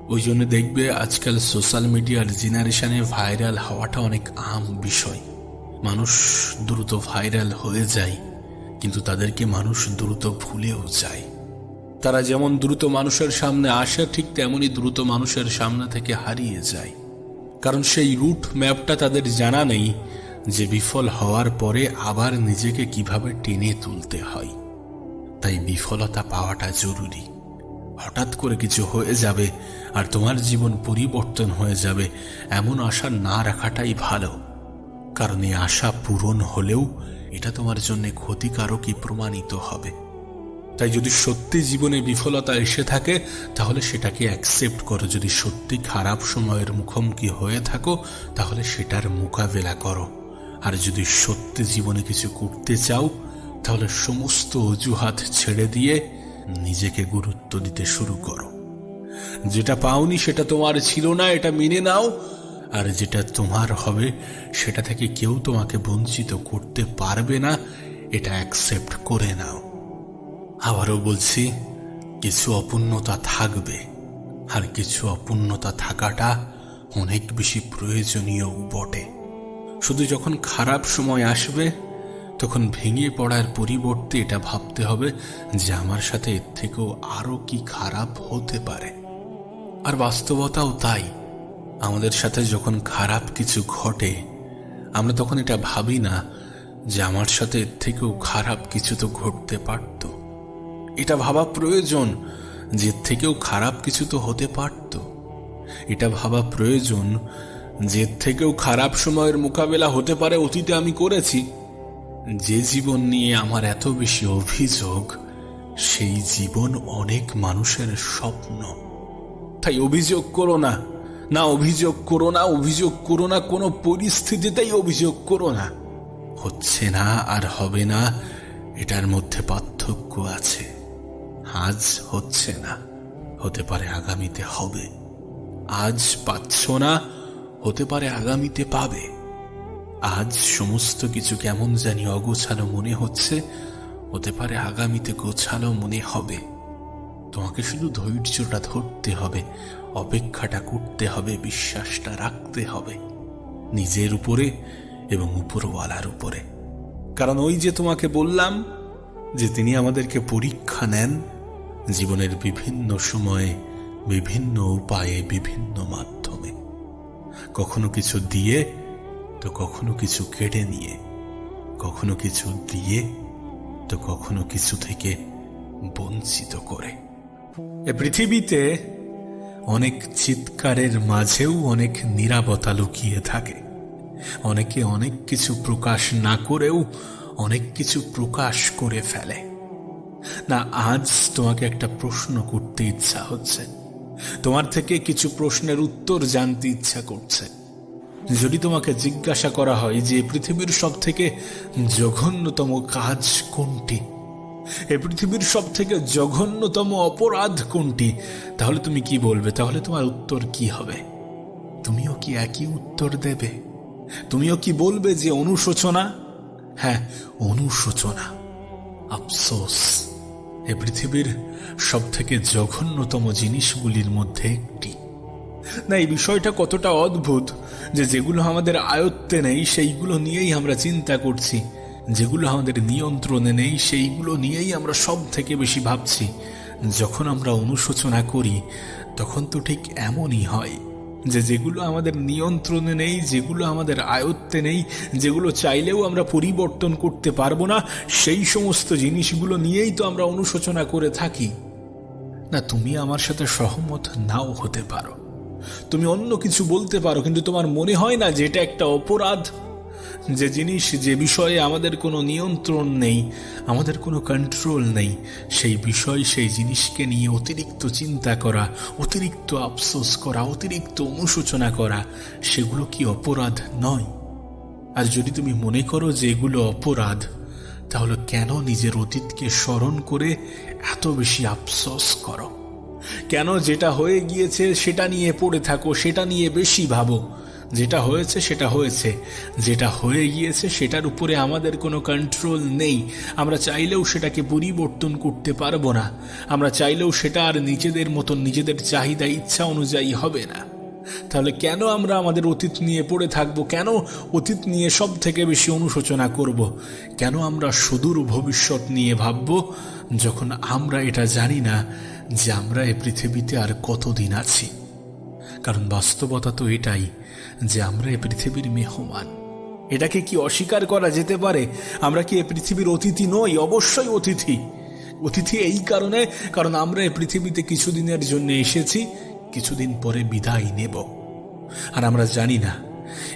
ওই জন্য দেখবে আজকাল সোশ্যাল মিডিয়ার জেনারেশনে ভাইরাল হওয়াটা অনেক আম বিষয়। মানুষ দ্রুত ভাইরাল হয়ে যায়, কিন্তু তাদেরকে মানুষ দ্রুত ভুলেও যায়। তারা যেমন দ্রুত মানুষের সামনে আসে, ঠিক তেমনি দ্রুত মানুষের সামনে থেকে হারিয়ে যায়। কারণ সেই রুট ম্যাপটা তাদের জানা নেই যে বিফল হওয়ার পরে আবার নিজেকে কিভাবে টেনে তুলতে হয়। তাই বিফলতা পাওয়াটা জরুরি। হঠাৎ করে কিছু হয়ে যাবে আর তোমার জীবন পরিবর্তন হয়ে যাবে, এমন আশা না রাখাটাই ভালো। কারণ এই আশা পূরণ হলেও এটা তোমার জন্য ক্ষতিকারকই প্রমাণিত হবে। তাই যদি সত্যি জীবনে বিফলতা এসে থাকে তাহলে সেটাকে অ্যাকসেপ্ট করো। যদি সত্যি খারাপ সময়ের মুখোমুখি হয়ে থাকো তাহলে সেটার মোকাবেলা করো। আর যদি সত্যি জীবনে কিছু করতে চাও তাহলে সমস্ত অজুহাত ছেড়ে দিয়ে নিজেকে গুরুত্ব দিতে শুরু করো। যেটা পাওনি সেটা তোমার ছিল না, এটা মেনে নাও। আর যেটা তোমার হবে সেটা থেকে কেউ তোমাকে বঞ্চিত করতে পারবে না, এটা অ্যাকসেপ্ট করে নাও। আবারও বলছি, কিছু অপূর্ণতা থাকবে, আর কিছু অপূর্ণতা থাকাটা অনেক বেশি প্রয়োজনীয় বটে। শুধু যখন খারাপ সময় আসবে তখন ভেঙে পড়ার পরিবর্তে এটা ভাবতে হবে যে আমার সাথে এর থেকেও আরো কি খারাপ হতে পারে। আর বাস্তবতাও তাই। আমাদের সাথে যখন খারাপ কিছু ঘটে আমরা তখন এটা ভাবি না যে আমার সাথে এর থেকেও খারাপ কিছু তো ঘটতে পারত। এটা ভাবা প্রয়োজন যে থেকেও খারাপ কিছু তো হতে পারত। এটা ভাবা প্রয়োজন যে থেকেও খারাপ সময়ের মোকাবেলা হতে পারে অতীতে আমি করেছি। যে জীবন নিয়ে আমার এত বেশি অভিযোগ, সেই জীবন অনেক মানুষের স্বপ্ন। তাই অভিযোগ করো না, না অভিযোগ করো না, অভিযোগ করো না, কোনো পরিস্থিতিতেই অভিযোগ করো না। হচ্ছে না আর হবে না, এটার মধ্যে পার্থক্য আছে। আজ হচ্ছে না, হতে পারে আগামীতে হবে। আজ পাচ্ছ না, হতে পারে আগামীতে পাবে। আজ সমস্ত কিছু কেমন জানি অগোছালো মনে হচ্ছে, হতে পারে আগামীতে গোছালো মনে হবে। তোমাকে শুধু ধৈর্যটা ধরতে হবে, অপেক্ষাটা করতে হবে, বিশ্বাসটা রাখতে হবে নিজের উপরে এবং উপরওয়ালার উপরে। কারণ ওই যে তোমাকে বললাম যে তিনি আমাদেরকে পরীক্ষা নেন জীবনের বিভিন্ন সময়ে, বিভিন্ন উপায়ে, বিভিন্ন মাধ্যমে। কখনো কিছু দিয়ে তো কখনো কিছু কেড়ে নিয়ে, কখনো কিছু দিয়ে তো কখনো কিছু থেকে বঞ্চিত করে। এ পৃথিবীতে অনেক চিৎকারের মাঝেও অনেক নীরবতা লুকিয়ে থাকে। অনেকে অনেক কিছু প্রকাশ না করেও অনেক কিছু প্রকাশ করে ফেলে। না, আজ তোমাকে একটা প্রশ্ন করতে ইচ্ছা হচ্ছে, তোমার থেকে কিছু প্রশ্নের উত্তর জানতে ইচ্ছা করছে। যদি তোমাকে জিজ্ঞাসা করা হয় যে পৃথিবীর সব থেকে জঘন্যতম কাজ কোনটি, এই পৃথিবীর সব থেকে জঘন্যতম অপরাধ কোনটি, তাহলে তুমি কি বলবে? তাহলে তোমার উত্তর কি হবে? তুমিও কি একই উত্তর দেবে? তুমিও কি বলবে যে অনুশোচনা? হ্যাঁ, অনুশোচনা, আফসোস এই পৃথিবীর সব থেকে জঘন্যতম জিনিসগুলির মধ্যে একটি। না, এই বিষয়টা কতটা অদ্ভুত যে যেগুলো আমাদের আয়ত্তে নেই সেইগুলো নিয়েই আমরা চিন্তা করছি, যেগুলো আমাদের নিয়ন্ত্রণে নেই সেইগুলো নিয়েই আমরা সব থেকে বেশি ভাবছি। যখন আমরা অনুশোচনা করি তখন তো ঠিক এমনই হয় যে যেগুলো আমাদের নিয়ন্ত্রণে নেই, যেগুলো আমাদের আয়ত্তে নেই, যেগুলো চাইলেও আমরা পরিবর্তন করতে পারবো না, সেই সমস্ত জিনিসগুলো নিয়েই তো আমরা অনুশোচনা করে থাকি। না, তুমি আমার সাথে সহমত নাও হতে পারো, তুমি অন্য কিছু বলতে পারো, কিন্তু তোমার মনে হয় না যে এটা একটা অপরাধ? যে জিনিস, যে বিষয়ে আমাদের কোনো নিয়ন্ত্রণ নেই, আমাদের কোনো কন্ট্রোল নেই, সেই বিষয়, সেই জিনিসকে নিয়ে অতিরিক্ত চিন্তা করা, অতিরিক্ত আফসোস করা, অতিরিক্ত অনুশোচনা করা, সেগুলো কি অপরাধ নয়? আর যদি তুমি মনে করো যে এগুলো অপরাধ, তাহলে কেন নিজের অতীতকে স্মরণ করে এত বেশি আফসোস করো? কেন যেটা হয়ে গিয়েছে সেটা নিয়ে পড়ে থাকো, সেটা নিয়ে বেশি ভাবো? যেটা হয়েছে সেটা হয়েছে, যেটা হয়ে গিয়েছে সেটার উপরে আমাদের কোনো কন্ট্রোল নেই। আমরা চাইলেও সেটাকে পরিবর্তন করতে পারবো না, আমরা চাইলেও সেটা আর নিজেদের মতন, নিজেদের চাহিদা, ইচ্ছা অনুযায়ী হবে না। তাহলে কেন আমরা আমাদের অতীত নিয়ে পড়ে থাকবো? কেন অতীত নিয়ে সব থেকে বেশি অনুশোচনা করব? কেন আমরা সুদূর ভবিষ্যৎ নিয়ে ভাববো, যখন আমরা এটা জানি না যে আমরা এই পৃথিবীতে আর কতদিন আছি? কারণ বাস্তবতা তো এটাই যে আমরা এই পৃথিবীর মেহমান। এটাকে কি অস্বীকার করা যেতে পারে? আমরা কি এই পৃথিবীর অতিথি নই? অবশ্যই অতিথি। অতিথি এই কারণে, কারণ আমরা এই পৃথিবীতে কিছুদিনের জন্য এসেছি, কিছুদিন পরে বিদায় নেব। আর আমরা জানি না,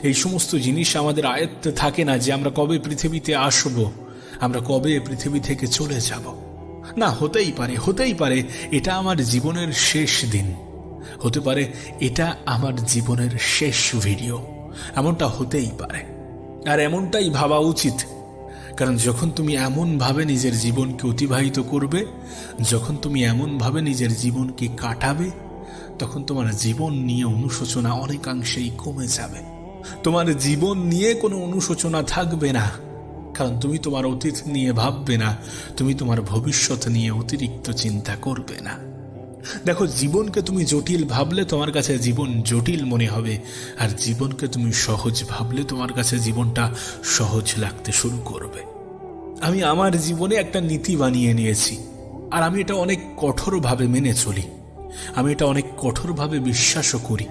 এই সমস্ত জিনিস আমাদের আয়ত্তে থাকে না যে আমরা কবে পৃথিবীতে আসব, আমরা কবে পৃথিবী থেকে চলে যাব। না, হতেই পারে, হতেই পারে এটা আমার জীবনের শেষ দিন, হতে পারে এটা আমার জীবনের শেষ ভিডিও, এমনটা হতেই পারে। আর এমনটাই ভাবা উচিত, কারণ যখন তুমি এমনভাবে নিজের জীবনকে অতিবাহিত করবে, যখন তুমি এমনভাবে নিজের জীবনকে কাটাবে, তখন তোমার জীবন নিয়ে অনুশোচনা অনেকাংশেই কমে যাবে। তোমার জীবন নিয়ে কোনো অনুশোচনা থাকবে না, কারণ তুমি তোমার অতীত নিয়ে ভাববে না, তুমি তোমার ভবিষ্যৎ নিয়ে অতিরিক্ত চিন্তা করবে না। দেখো, জীবনকে তুমি জটিল ভাবলে তোমার কাছে জীবন জটিল মনে হবে, আর জীবনকে তুমি সহজ ভাবলে তোমার কাছে জীবনটা সহজ লাগতে শুরু করবে। আমি আমার জীবনে একটা নীতি বানিয়ে নিয়েছি, আর আমি এটা অনেক কঠোরভাবে মেনে চলি, আমি এটা অনেক কঠোরভাবে বিশ্বাসও করি।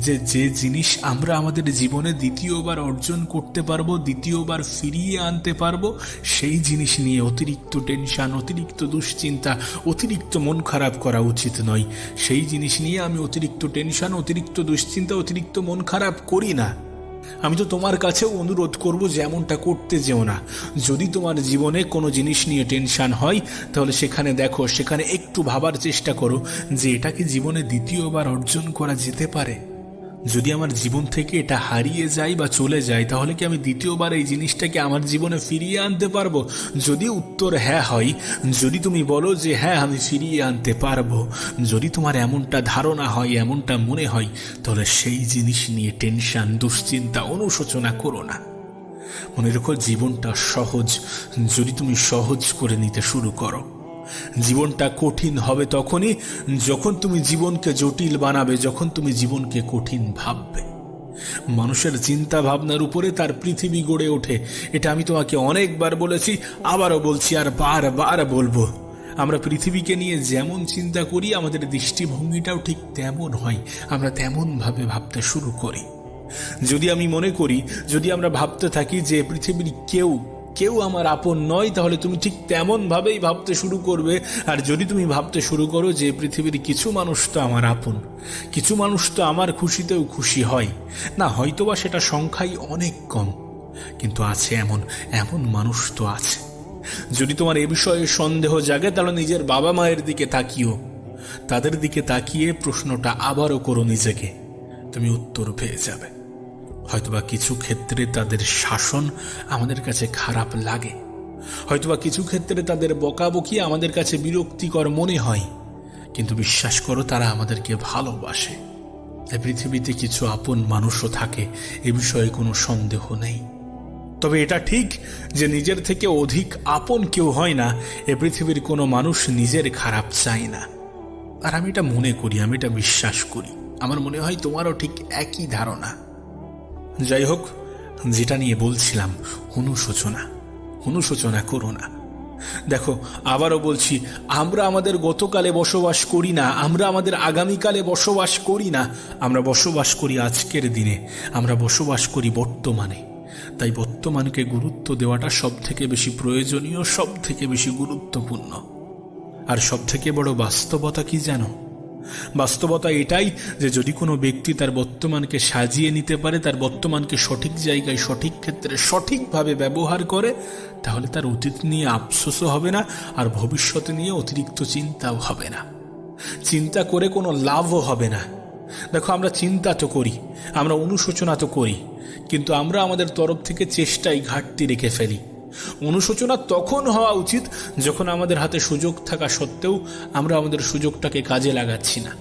যে যে জিনিস আমরা আমাদের জীবনে দ্বিতীয়বার অর্জন করতে পারবো, দ্বিতীয়বার ফিরিয়ে আনতে পারবো, সেই জিনিস নিয়ে অতিরিক্ত টেনশন, অতিরিক্ত দুশ্চিন্তা, অতিরিক্ত মন খারাপ করা উচিত নয়। সেই জিনিস নিয়ে আমি অতিরিক্ত টেনশন, অতিরিক্ত দুশ্চিন্তা, অতিরিক্ত মন খারাপ করি না। আমি তো তোমার কাছেও অনুরোধ করব যে এমনটা করতে যেও না। যদি তোমার জীবনে কোনো জিনিস নিয়ে টেনশন হয়, তাহলে সেখানে দেখো, সেখানে একটু ভাবার চেষ্টা করো যে এটা কি জীবনে দ্বিতীয়বার অর্জন করা যেতে পারে। যদি আমার জীবন থেকে এটা হারিয়ে যায় বা চলে যায়, তাহলে কি আমি দ্বিতীয়বার এই জিনিসটাকে আমার জীবনে ফিরিয়ে আনতে পারবো? যদি উত্তর হ্যাঁ হয়, যদি তুমি বলো যে হ্যাঁ আমি ফিরিয়ে আনতে পারবো, যদি তোমার এমনটা ধারণা হয়, এমনটা মনে হয়, তাহলে সেই জিনিস নিয়ে টেনশন, দুশ্চিন্তা, অনুশোচনা করো না। মনে রেখো, জীবনটা সহজ যদি তুমি সহজ করে নিতে শুরু করো। জীবনটা কঠিন হবে তখনই যখন তুমি জীবনকে জটিল বানাবে, যখন তুমি জীবনকে কঠিন ভাববে। মানুষের চিন্তা ভাবনার উপরে তার পৃথিবী গড়ে ওঠে। এটা আমি তোমাকে অনেকবার বলেছি, আবারও বলছি, আর বারবার বলবো। আমরা পৃথিবীকে নিয়ে যেমন চিন্তা করি, আমাদের দৃষ্টিভঙ্গিটাও ঠিক তেমন হয়। আমরা তেমন ভাবে ভাবতে শুরু করি। যদি আমি মনে করি, যদি আমরা ভাবতে থাকি যে পৃথিবীর কেউ আমার আপন নয়, তাহলে তুমি ঠিক তেমন ভাবেই ভাবতে শুরু করবে। আর যদি তুমি ভাবতে শুরু করো যে পৃথিবীর কিছু মানুষ তো আমার আপন, কিছু মানুষ তো আমার খুশিতেও খুশি হয়, না হয়তোবা সেটা সংখ্যাই অনেক কম, কিন্তু আছে এমন মানুষ তো আছে। যদি তোমার এ বিষয়ে সন্দেহ জাগে, তাহলে নিজের বাবা মায়ের দিকে তাকিও। তাদের দিকে তাকিয়ে প্রশ্নটা আবারও করো নিজেকে, তুমি উত্তর পেয়ে যাবে। হয়তোবা কিছু ক্ষেত্রে তাদের শাসন আমাদের কাছে খারাপ লাগে, হয়তোবা কিছু ক্ষেত্রে তাদের বকাবকি আমাদের কাছে বিরক্তিকর মনে হয়, কিন্তু বিশ্বাস করো, তারা আমাদেরকে ভালোবাসে। এই পৃথিবীতে কিছু আপন মানুষও থাকে, এ বিষয়ে কোনো সন্দেহ নেই। তবে এটা ঠিক যে নিজের থেকে অধিক আপন কেউ হয় না। এ পৃথিবীর কোনো মানুষ নিজের খারাপ চায় না। আর আমি এটা মনে করি, আমি এটা বিশ্বাস করি। আমার মনে হয় তোমারও ঠিক একই ধারণা। যাই হোক, যেটা নিয়ে বলছিলাম, অনুশোচনা করো না। দেখো, আবারও বলছি, আমরা আমাদের গতকালে বসবাস করি না, আমরা আমাদের আগামীকালে বসবাস করি না, আমরা বসবাস করি আজকের দিনে, আমরা বসবাস করি বর্তমানে। তাই বর্তমানকে গুরুত্ব দেওয়াটা সব থেকে বেশি প্রয়োজনীয়, সব থেকে বেশি গুরুত্বপূর্ণ। আর সব থেকে বড় বাস্তবতা কি জানো? বাস্তবতা এটাই যে যদি কোনো ব্যক্তি তার বর্তমানকে সাজিয়ে নিতে পারে, তার বর্তমানকে সঠিক জায়গায়, সঠিক ক্ষেত্রে, সঠিকভাবে ব্যবহার করে, তাহলে তার অতীত নিয়ে আফসোসও হবে না, আর ভবিষ্যতে নিয়ে অতিরিক্ত চিন্তাও হবে না। চিন্তা করে কোনো লাভও হবে না। দেখো, আমরা চিন্তা তো করি, আমরা অনুশোচনা তো করি, কিন্তু আমরা আমাদের তরফ থেকে চেষ্টায় ঘাটতি রেখে ফেলি। অনুশোচনা তখন হওয়া উচিত যখন আমাদের হাতে সুযোগ থাকা সত্ত্বেও আমরা আমাদের সুযোগটাকে কাজে লাগাচ্ছি না।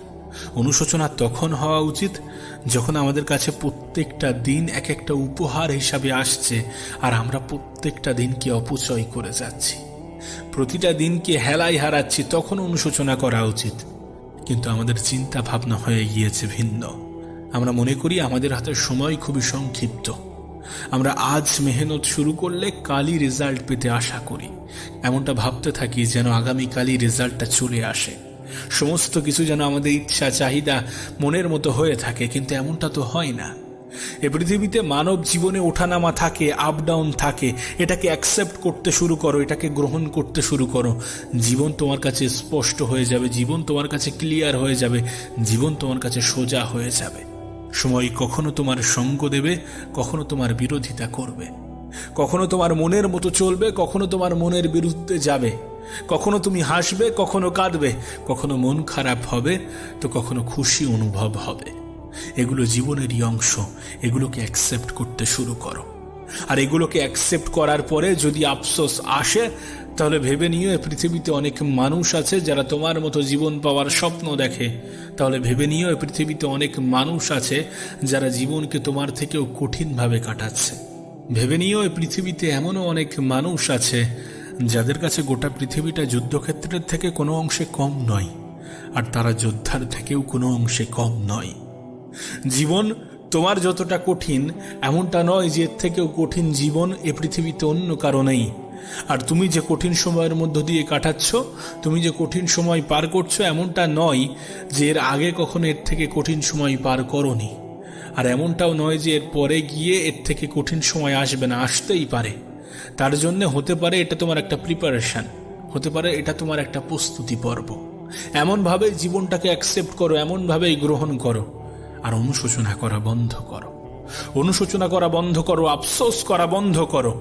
অনুশোচনা তখন হওয়া উচিত যখন আমাদের কাছে প্রত্যেকটা দিন এক একটা উপহার হিসাবে আসছে, আর আমরা প্রত্যেকটা দিনকে অপচয় করে যাচ্ছি, প্রতিটা দিনকে হেলায় হারাচ্ছি, তখন অনুশোচনা করা উচিত। কিন্তু আমাদের চিন্তা ভাবনা হয়ে গিয়েছে ভিন্ন। আমরা মনে করি আমাদের হাতে সময় খুবই সংক্ষিপ্ত। আমরা আজ মেহনত শুরু করলে কালই রেজাল্ট পেতে আশা করি। এমনটা ভাবতে থাকি যেন আগামীকালই রেজাল্টটা চলে আসে। সমস্ত কিছু যেন আমাদের ইচ্ছা, চাহিদা, মনের মতো হয়ে থাকে, কিন্তু এমনটা তো হয় না। এ পৃথিবীতে মানব জীবনে ওঠানামা থাকে, আপ ডাউন থাকে। এটাকে অ্যাকসেপ্ট করতে শুরু করো, এটাকে গ্রহণ করতে শুরু করো। জীবন তোমার কাছে স্পষ্ট হয়ে যাবে, জীবন তোমার কাছে ক্লিয়ার হয়ে যাবে, জীবন তোমার কাছে সোজা হয়ে যাবে। সময় কখনো তোমার সঙ্গ দেবে, কখনো তোমার বিরোধিতা করবে, কখনো তোমার মনের মতো চলবে, কখনো তোমার মনের বিরুদ্ধে যাবে, কখনো তুমি হাসবে, কখনো কাঁদবে, কখনো মন খারাপ হবে, তো কখনো খুশি অনুভব হবে। এগুলো জীবনেরই অংশ। এগুলোকে অ্যাকসেপ্ট করতে শুরু করো। আর এগুলোকে অ্যাকসেপ্ট করার পরে যদি আফসোস আসে, তাহলে ভেবে নিও এই পৃথিবীতে অনেক মানুষ আছে যারা তোমার মতো জীবন পাওয়ার স্বপ্ন দেখে। তাহলে ভেবে নিও এই পৃথিবীতে অনেক মানুষ আছে যারা জীবনকে তোমার থেকেও কঠিনভাবে কাটাচ্ছে। ভেবে নিও এই পৃথিবীতে এমনও অনেক মানুষ আছে যাদের কাছে গোটা পৃথিবীটা যুদ্ধক্ষেত্রের থেকে কোনো অংশে কম নয়, আর তারা যোদ্ধার থেকেও কোনো অংশে কম নয়। জীবন তোমার যতটা কঠিন, এমনটা নয় যে এর থেকেও কঠিন জীবন এ পৃথিবীতে অন্য কারো নেই। আর তুমি যে কঠিন সময়ের মধ্য দিয়ে কাটাচ্ছ, তুমি যে কঠিন সময় পার করছো, এমনটা নয় যে এর আগে কখনো এর থেকে কঠিন সময় পার করোনি। আর এমনটাও নয় যে এর পরে গিয়ে এর থেকে কঠিন সময় আসবে না, আসতেই পারে। তার জন্য হতে পারে এটা তোমার একটা প্রিপারেশন, হতে পারে এটা তোমার একটা প্রস্তুতি পর্ব। এমনভাবে জীবনটাকে অ্যাকসেপ্ট করো, এমনভাবেই গ্রহণ করো। আর অনুশোচনা করা বন্ধ করো, অনুশোচনা করা বন্ধ করো, আফসোস করা বন্ধ করো।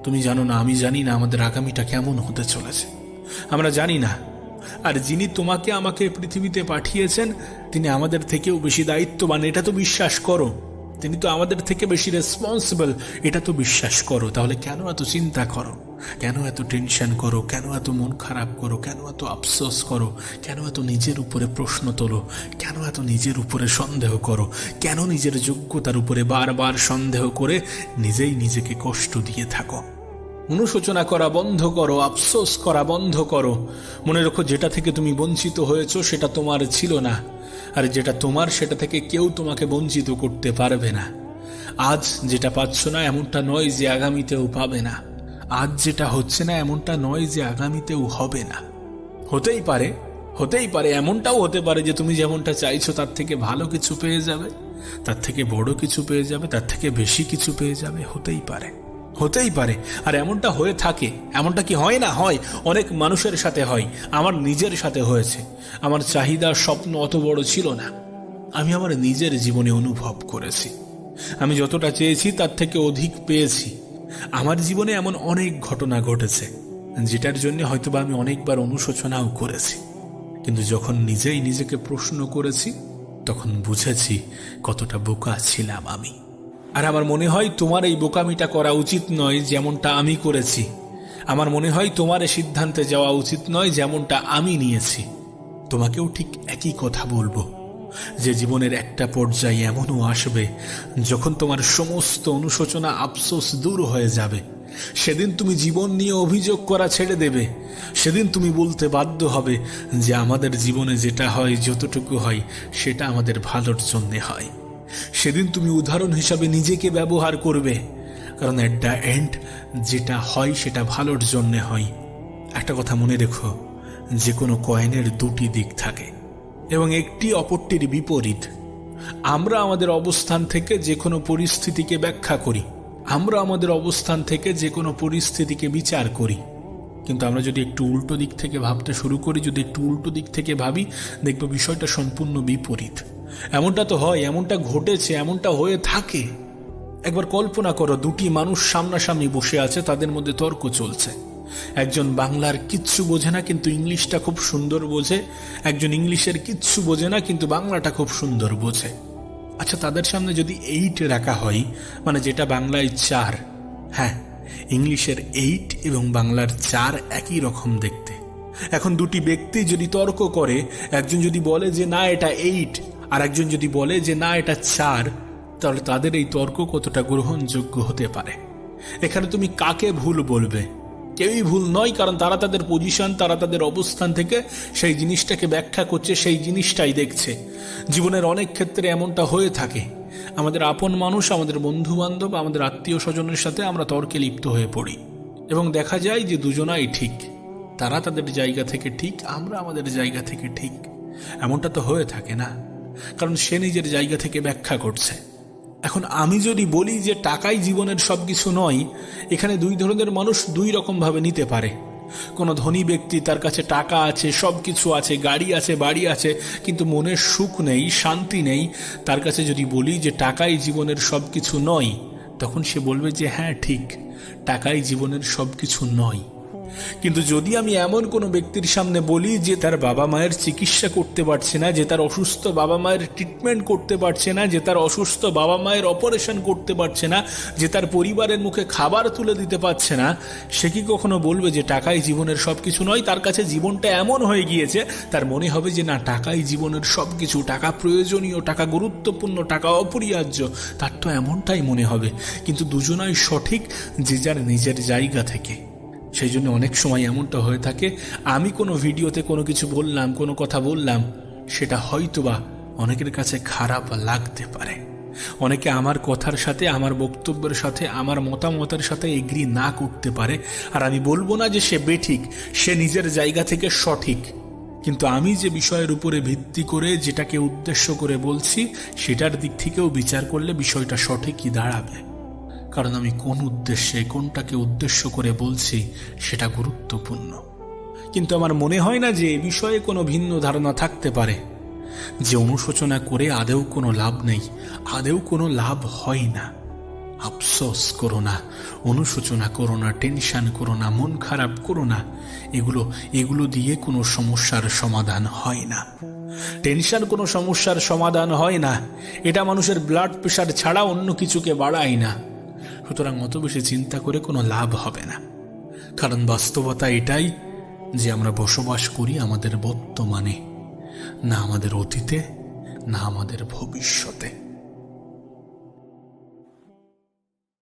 তুমি জানো না, আমি জানি না আমাদের আগামীটা কেমন হতে চলেছে, আমরা জানি না। আর যিনি তোমাকে আমাকে পৃথিবীতে পাঠিয়েছেন তিনি আমাদের থেকেও বেশি দায়িত্ববান, এটা তো বিশ্বাস করো। তিনি তো আমাদের থেকে বেশি রেসপন্সিবল, এটা তো বিশ্বাস করো। তাহলে কেন এত চিন্তা করো, কেন এত টেনশন করো, কেন এত মন খারাপ করো, কেন এত আফসোস করো, কেন এত নিজের উপরে প্রশ্ন তোলো, কেন এত নিজের উপরে সন্দেহ করো, কেন নিজের যোগ্যতার উপরে বারবার সন্দেহ করে নিজেই নিজেকে কষ্ট দিয়ে থাকো? অনুশোচনা করা বন্ধ করো, আফসোস করা বন্ধ করো। মনে রেখো, যেটা থেকে তুমি বঞ্চিত হয়েছো সেটা তোমার ছিল না, আর যেটা তোমার সেটা থেকে কেউ তোমাকে বঞ্চিত করতে পারবে না। আজ যেটা পাচ্ছ না এমনটা নয় যে আগামীতেও পাবে না, আজ যেটা হচ্ছে না এমনটা নয় যে আগামীতেও হবে না। হতেই পারে, হতেই পারে, এমনটাও হতে পারে যে তুমি যেমনটা চাইছো তার থেকে ভালো কিছু পেয়ে যাবে, তার থেকে বড় কিছু পেয়ে যাবে, তার থেকে বেশি কিছু পেয়ে যাবে। হতেই পারে, হতেই পারে। আর এমনটা হয়ে থাকে, এমনটা কি হয় না? হয়, অনেক মানুষের সাথে হয়, আমার নিজের সাথে হয়েছে। আমার চাহিদা স্বপ্ন অত বড় ছিল না, আমি আমার নিজের জীবনে অনুভব করেছি। আমি যতটা চেয়েছি তার থেকে অধিক পেয়েছি। আমার জীবনে এমন অনেক ঘটনা ঘটেছে যেটার জন্য হয়তোবা আমি অনেকবার অনুশোচনাও করেছি, কিন্তু যখন নিজেই নিজেকে প্রশ্ন করেছি তখন বুঝেছি কতটা বোকা ছিলাম আমি। আর আমার মনে হয় তোমার এই বোকামিটা করা উচিত নয় যেমনটা আমি করেছি। আমার মনে হয় তোমার এই সিদ্ধান্তে যাওয়া উচিত নয় যেমনটা আমি নিয়েছি। তোমাকেও ঠিক একই কথা বলবো যে জীবনের একটা পর্যায়ে এমনও আসবে যখন তোমার সমস্ত অনুশোচনা আফসোস দূর হয়ে যাবে। সেদিন তুমি জীবন নিয়ে অভিযোগ করা ছেড়ে দেবে। সেদিন তুমি বলতে বাধ্য হবে যে আমাদের জীবনে যেটা হয়, যতটুকু হয়, সেটা আমাদের ভালোর জন্যে হয়। সেদিন তুমি উদাহরণ হিসাবে নিজেকে ব্যবহার করবে, কারণ এট দ্য এন্ড যেটা হয় সেটা ভালোর জন্যে হয়। একটা কথা মনে রেখো, যে কোনো কয়েনের দুটি দিক থাকে এবং একটি অপরটির বিপরীত। আমরা আমাদের অবস্থান থেকে যে কোনো পরিস্থিতিকে ব্যাখ্যা করি, আমরা আমাদের অবস্থান থেকে যে কোনো পরিস্থিতিকে বিচার করি, কিন্তু আমরা যদি একটু উল্টো দিক থেকে ভাবতে শুরু করি, যদি একটু উল্টো দিক থেকে ভাবি, দেখব বিষয়টা সম্পূর্ণ বিপরীত। এমনটা তো হয়, এমনটা ঘটেছে, এমনটা হয়ে থাকে। একবার কল্পনা করো, দুটি মানুষ সামনাসামনি বসে আছে, তাদের মধ্যে তর্ক চলছে। একজন বাংলার কিচ্ছু বোঝে না কিন্তু ইংলিশটা খুব সুন্দর বোঝে, একজন ইংলিশের কিচ্ছু বোঝে না কিন্তু বাংলাটা খুব সুন্দর বোঝে। আচ্ছা, তাদের সামনে যদি 8 রাখা হয়, মানে যেটা বাংলায় 4, হ্যাঁ, ইংলিশের 8 এবং বাংলার 4 একই রকম দেখতে। এখন দুটি ব্যক্তি যদি তর্ক করে, একজন যদি বলে যে না এটা 8, আর একজন যদি বলে যে না এটা 4, তাহলে তাদের এই তর্ক কতটা গ্রহণযোগ্য হতে পারে? এখানে তুমি কাকে ভুল বলবে? কেউই ভুল নয়, কারণ তারা তাদের পজিশন, তারা তাদের অবস্থান থেকে সেই জিনিসটাকে ব্যাখ্যা করছে, সেই জিনিসটাই দেখছে। জীবনের অনেক ক্ষেত্রে এমনটা হয়ে থাকে। আমাদের আপন মানুষ, আমাদের বন্ধু বান্ধব, আমাদের আত্মীয় স্বজনের সাথে আমরা তর্কে লিপ্ত হয়ে পড়ি এবং দেখা যায় যে দুজনাই ঠিক। তারা তাদের জায়গা থেকে ঠিক, আমরা আমাদের জায়গা থেকে ঠিক। এমনটা তো হয়ে থাকে না, কারণ সে নিজের জায়গা থেকে ব্যাখ্যা করছে। এখন আমি যদি বলি যে টাকাই জীবনের সবকিছু নয়, এখানে দুই ধরনের মানুষ দুই রকম ভাবে নিতে পারে। কোনো ধনী ব্যক্তি, তার কাছে টাকা আছে, সবকিছু আছে, গাড়ি আছে, বাড়ি আছে, কিন্তু মনের সুখ নেই, শান্তি নেই। তার কাছে যদি বলি যে টাকাই জীবনের সবকিছু নয়, তখন সে বলবে যে হ্যাঁ ঠিক, টাকাই জীবনের সবকিছু নয়। কিন্তু যদি আমি এমন কোনো ব্যক্তির সামনে বলি যে তার বাবা মায়ের চিকিৎসা করতে পারছে না, যে তার অসুস্থ বাবা মায়ের ট্রিটমেন্ট করতে পারছে না, যে তার অসুস্থ বাবা মায়ের অপারেশন করতে পারছে না, যে তার পরিবারের মুখে খাবার তুলে দিতে পারছে না, সে কি কখনো বলবে যে টাকাই জীবনের সবকিছু নয়? তার কাছে জীবনটা এমন হয়ে গিয়েছে, তার মনে হবে যে না, টাকাই জীবনের সবকিছু, টাকা প্রয়োজনীয়, টাকা গুরুত্বপূর্ণ, টাকা অপরিহার্য। তার তো এমনটাই মনে হবে, কিন্তু দুজনাই সঠিক যে যার নিজের জায়গা থেকে। সেই জন্য অনেক সময় এমনটা হয়ে থাকে, আমি কোনো ভিডিওতে কোনো কিছু বললাম, কোনো কথা বললাম, সেটা হয়তোবা অনেকের কাছে খারাপ লাগতে পারে, অনেকে আমার কথার সাথে, আমার বক্তব্যের সাথে, আমার মতামতের সাথে এগ্রি না করতে পারে, আর আমি বলবো না যে সে বেঠিক, সে নিজের জায়গা থেকে সঠিক। কিন্তু আমি যে বিষয়ের উপরে ভিত্তি করে যেটাকে উদ্দেশ্য করে বলছি, সেটার দিক থেকেও বিচার করলে বিষয়টা সঠিকই দাঁড়াবে। কারণ আমি কোন উদ্দেশ্যে, কোনটাকে উদ্দেশ্য করে বলছি সেটা গুরুত্বপূর্ণ। কিন্তু আমার মনে হয় না যে এ বিষয়ে কোনো ভিন্ন ধারণা থাকতে পারে, যে অনুশোচনা করে আদেও কোনো লাভ নেই, আদেও কোনো লাভ হয় না। আফসোস করো না, অনুশোচনা করো না, টেনশন করো না, মন খারাপ করো না। এগুলো দিয়ে কোনো সমস্যার সমাধান হয় না। টেনশন কোনো সমস্যার সমাধান হয় না। এটা মানুষের ব্লাড প্রেশার ছাড়া অন্য কিছুকে বাড়ায় না। সুতরাং অত বেশি চিন্তা করে কোনো লাভ হবে না। কারণ বাস্তবতা এটাই যে আমরা বসবাস করি আমাদের বর্তমানে, না আমাদের অতীতে, না আমাদের ভবিষ্যতে।